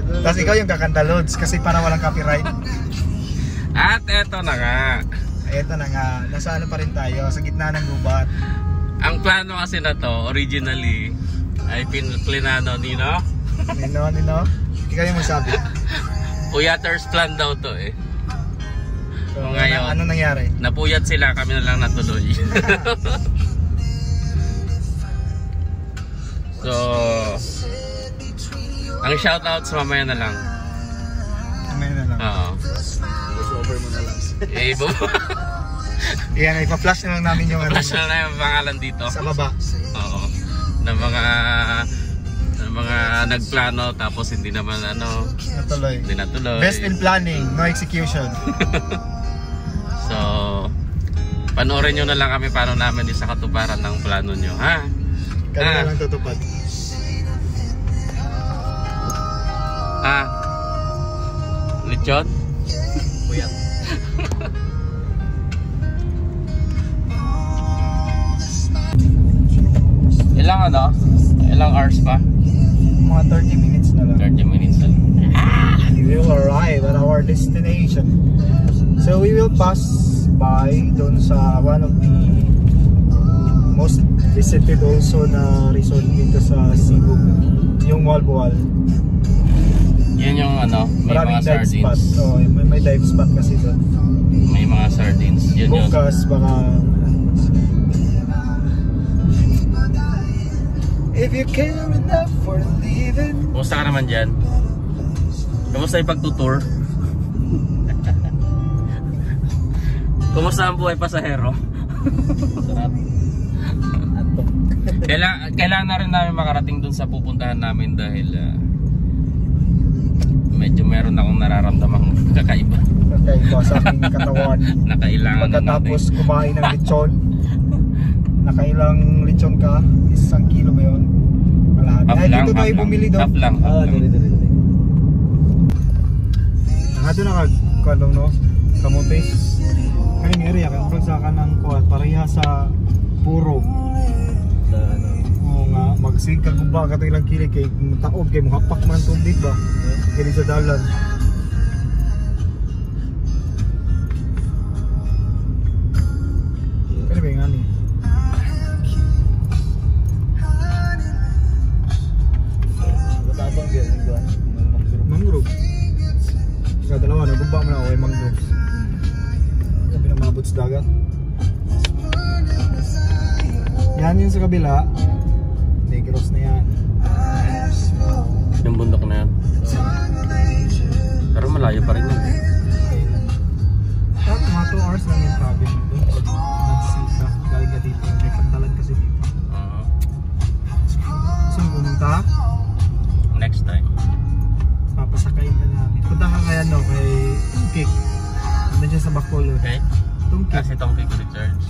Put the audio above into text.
Tapos ikaw yung kakanta Lods kasi para walang copyright. At eto na nga. Eto na nga, nasa ano pa rin tayo, sa gitna ng gubat. Ang plano kasi na to, originally, ay pinlinano Nino. Nino? Ikaw yung magsabi. Puyaters plan daw to eh. So, ngayon, ano nangyari? napuyat sila, kami na lang natuloy. So, ang shoutouts mamaya na lang. Mamaya na lang. Oo. Over mo na lang. Yan, ipa-flash na lang namin yung flash na lang yung pangalan dito. sa baba. Oo. Ng mga nagplano tapos hindi naman Natuloy. hindi natuloy. Best in planning, no execution. So, panoorin nyo na lang kami paano namin isa katuparan ng plano nyo, ha? Kami na lang tutupad. Lechon? Puyat. Ilang hours pa? Mga 30 minutes na lang. 30 minutes na. We will arrive at our destination. So we will pass by doon sa one of the most visited also na resort dito sa Cebu, yung Walboal. Yun yung may maraming mga dive spot. sardines. Oh, may dive spot kasi doon. May mga sardines. Yun yun. Bukas baka if you care enough for living. Kumusta ka naman dyan? Kumusta yung pagtutour? Kumusta ang buhay pasahero? Sarap. Kailangan na rin namin makarating dun sa pupuntahan namin dahil medyo meron akong nararamdamang kakaiba. Kakaiba sa aking katawan. Nakailangan Pagkatapos kumain ng lechon. Nakailang lechon ka? 1 kilo ba yun? Ay, dito tayo bumili doon. Half lang. Dali. Ito na kagkandong no? Kamotes. Kaya area kaya sa kanan ko at pareha sa puro. Oo nga, magsig kaguba ka ito ilang kilig kay taod kay muhapak man tubig ba? Kaya sa dalan. Kaya ba yung ani? Matabang din yung Mangrove. Sa dalawa, nagumba mo na ako ay mangroves. Sabi na mabot sa dagat. Yan yun sa kabila. Negros na yan. Yung bundok na yan. Pero malayo pa rin yun. Mga 2 hours lang yung travel mo doon. Nagsika. Galing ka dito. May pantalan kasi dito. Gusto mo pumunta? Next time. Papasakayin ka namin. Punta ka kaya kay Tungkik. Nandun siya sa Bacolod. Okay? Tungkik. Kasi Tongkik Richards.